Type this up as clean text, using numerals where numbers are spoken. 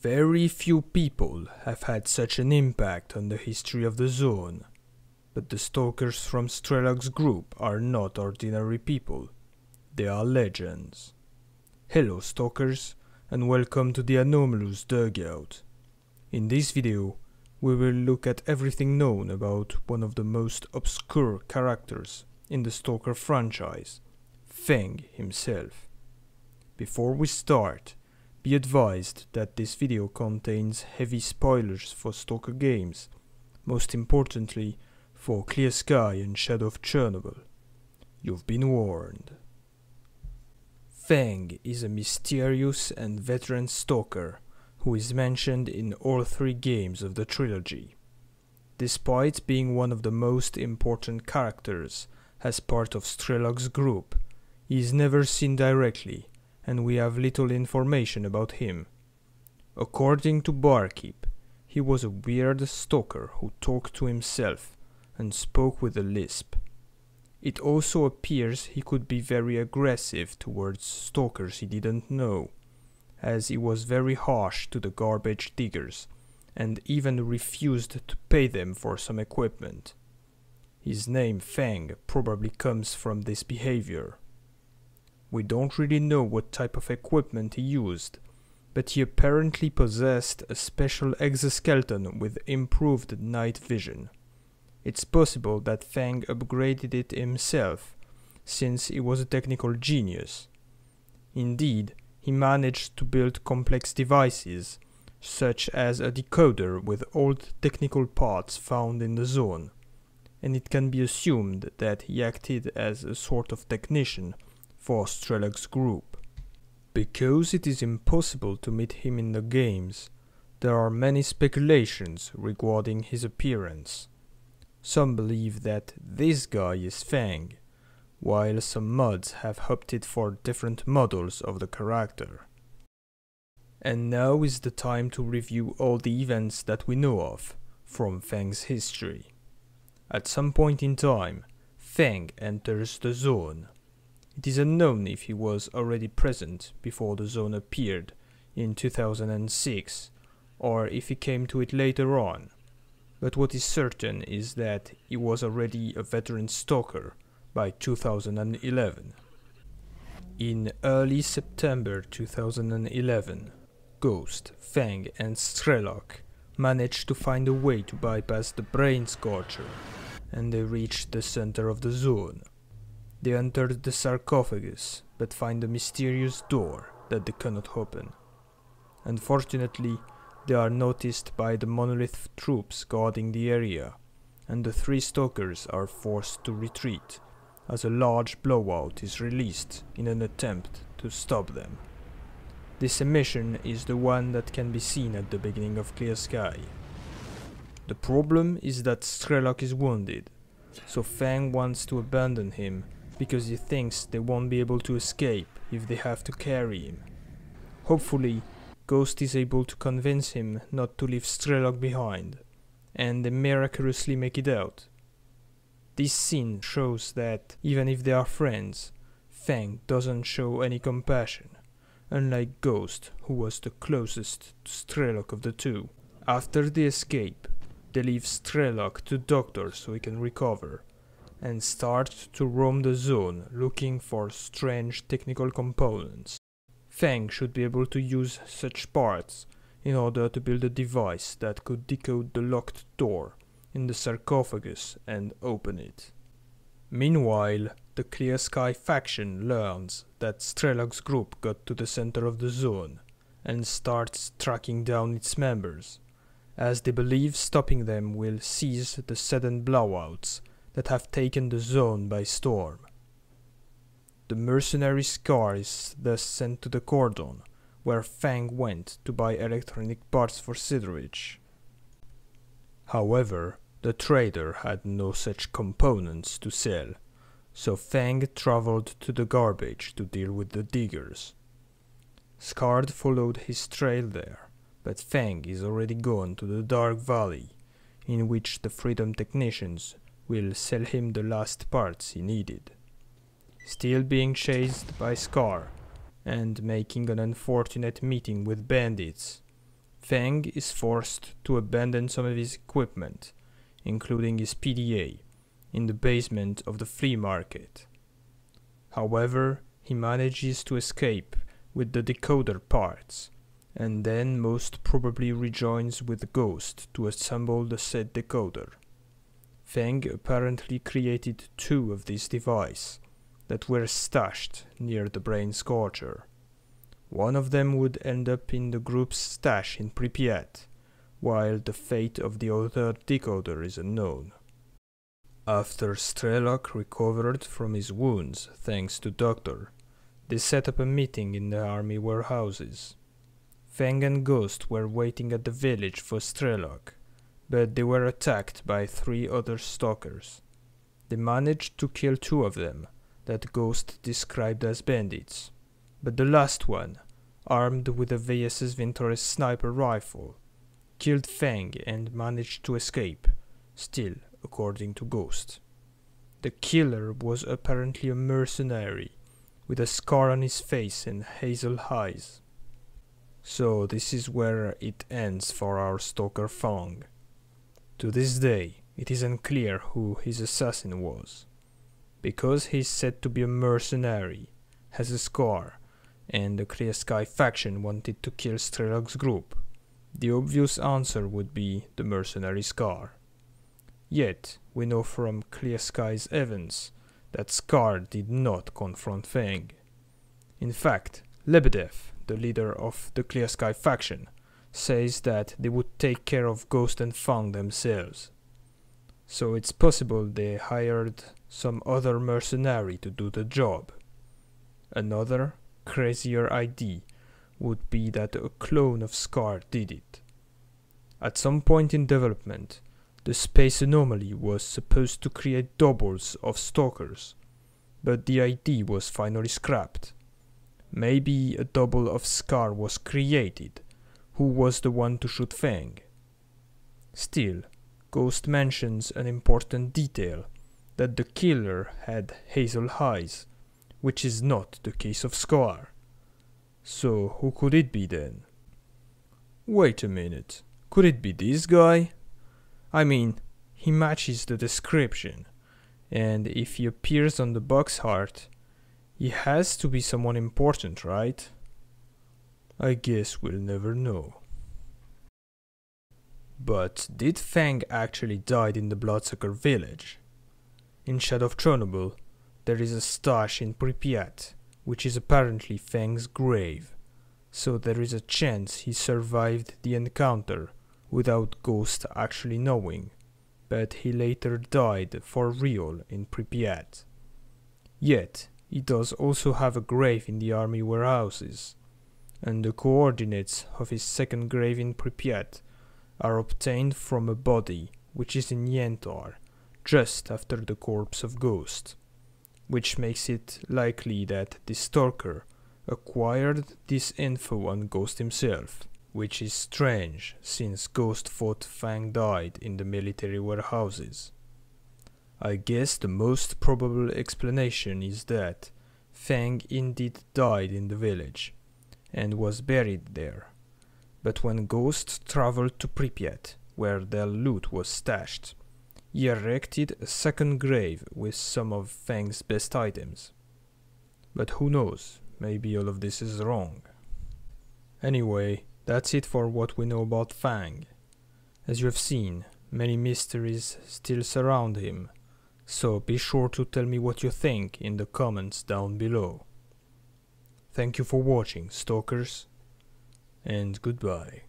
Very few people have had such an impact on the history of the zone, but the stalkers from S.T.A.L.K.E.R's group are not ordinary people, they are legends. Hello stalkers, and welcome to the Anomalous Dugout. In this video, we will look at everything known about one of the most obscure characters in the Stalker franchise, Fang himself. Before we start, be advised that this video contains heavy spoilers for Stalker games, most importantly for Clear Sky and Shadow of Chernobyl. You've been warned. Fang is a mysterious and veteran stalker who is mentioned in all three games of the trilogy. Despite being one of the most important characters as part of S.T.A.L.K.E.R's group, he is never seen directly, and we have little information about him. According to Barkeep, he was a weird stalker who talked to himself and spoke with a lisp. It also appears he could be very aggressive towards stalkers he didn't know, as he was very harsh to the garbage diggers and even refused to pay them for some equipment. His name Fang probably comes from this behavior. We don't really know what type of equipment he used, but he apparently possessed a special exoskeleton with improved night vision. It's possible that Fang upgraded it himself, since he was a technical genius. Indeed, he managed to build complex devices, such as a decoder with old technical parts found in the zone, and it can be assumed that he acted as a sort of technician for S.T.A.L.K.E.'R's group. Because it is impossible to meet him in the games, there are many speculations regarding his appearance. Some believe that this guy is Fang, while some mods have opted for different models of the character. And now is the time to review all the events that we know of from Fang's history. At some point in time, Fang enters the zone. It is unknown if he was already present before the zone appeared in 2006, or if he came to it later on. But what is certain is that he was already a veteran stalker by 2011. In early September 2011, Ghost, Fang and S.T.A.L.K.E.R managed to find a way to bypass the brain scorcher, and they reached the center of the zone. They entered the sarcophagus, but find a mysterious door that they cannot open. Unfortunately, they are noticed by the monolith troops guarding the area, and the three stalkers are forced to retreat, as a large blowout is released in an attempt to stop them. This emission is the one that can be seen at the beginning of Clear Sky. The problem is that S.T.A.L.K.E.R is wounded, so Fang wants to abandon him because he thinks they won't be able to escape if they have to carry him. Hopefully, Ghost is able to convince him not to leave S.T.A.L.K.E.R behind, and they miraculously make it out. This scene shows that, even if they are friends, Fang doesn't show any compassion, unlike Ghost, who was the closest to S.T.A.L.K.E.R of the two. After the escape, they leave S.T.A.L.K.E.R to Doctor so he can recover, and start to roam the zone looking for strange technical components. Fang should be able to use such parts in order to build a device that could decode the locked door in the sarcophagus and open it. Meanwhile, the Clear Sky faction learns that S.T.A.L.K.E.'R's group got to the center of the zone and starts tracking down its members, as they believe stopping them will seize the sudden blowouts that have taken the zone by storm. The mercenary S.T.A.L.K.E.R is thus sent to the cordon, where Fang went to buy electronic parts for Sidrich. However, the trader had no such components to sell, so Fang traveled to the garbage to deal with the diggers. S.T.A.L.K.E.R followed his trail there, but Fang is already gone to the Dark Valley, in which the Freedom Technicians will sell him the last parts he needed. Still being chased by S.T.A.L.K.E.R and making an unfortunate meeting with bandits, Fang is forced to abandon some of his equipment, including his PDA, in the basement of the flea market. However, he manages to escape with the decoder parts, and then most probably rejoins with Ghost to assemble the said decoder. Fang apparently created 2 of these devices that were stashed near the brain scorcher. One of them would end up in the group's stash in Pripyat, while the fate of the other decoder is unknown. After S.T.A.L.K.E.R recovered from his wounds thanks to Dr., they set up a meeting in the army warehouses. Fang and Ghost were waiting at the village for S.T.A.L.K.E.R, but they were attacked by 3 other stalkers. They managed to kill 2 of them, that Ghost described as bandits, but the last one, armed with a VSS Ventures sniper rifle, killed Fang and managed to escape, still according to Ghost. The killer was apparently a mercenary, with a scar on his face and hazel eyes. So this is where it ends for our stalker Fang. To this day, it is unclear who his assassin was. Because he is said to be a mercenary, has a scar, and the Clear-Sky faction wanted to kill S.T.A.L.K.E.'s group, the obvious answer would be the mercenary scar. Yet, we know from Clear-Sky's evidence that S.T.A.L.K.E.R did not confront Fang. In fact, Lebedev, the leader of the Clear-Sky faction, says that they would take care of Ghost and Fang themselves. So it's possible they hired some other mercenary to do the job. Another, crazier idea would be that a clone of S.T.A.L.K.E.R did it. At some point in development, the space anomaly was supposed to create doubles of stalkers, but the idea was finally scrapped. Maybe a double of S.T.A.L.K.E.R was created. Who was the one to shoot Fang? Still, Ghost mentions an important detail, that the killer had hazel eyes, which is not the case of S.T.A.L.K.E.R. So who could it be then? Wait a minute, could it be this guy? I mean, he matches the description, and if he appears on the box art, he has to be someone important, right? I guess we'll never know. But did Fang actually die in the Bloodsucker village? In Shadow of Chernobyl, there is a stash in Pripyat, which is apparently Fang's grave, so there is a chance he survived the encounter without Ghost actually knowing, but he later died for real in Pripyat. Yet, he does also have a grave in the army warehouses, and the coordinates of his second grave in Pripyat are obtained from a body which is in Yentar, just after the corpse of Ghost, which makes it likely that the Stalker acquired this info on Ghost himself, which is strange since Ghost thought Fang died in the military warehouses. I guess the most probable explanation is that Fang indeed died in the village and was buried there, but when Ghost traveled to Pripyat, where their loot was stashed, he erected a second grave with some of Fang's best items. But who knows, maybe all of this is wrong. Anyway, that's it for what we know about Fang. As you have seen, many mysteries still surround him, so be sure to tell me what you think in the comments down below. Thank you for watching, stalkers, and goodbye.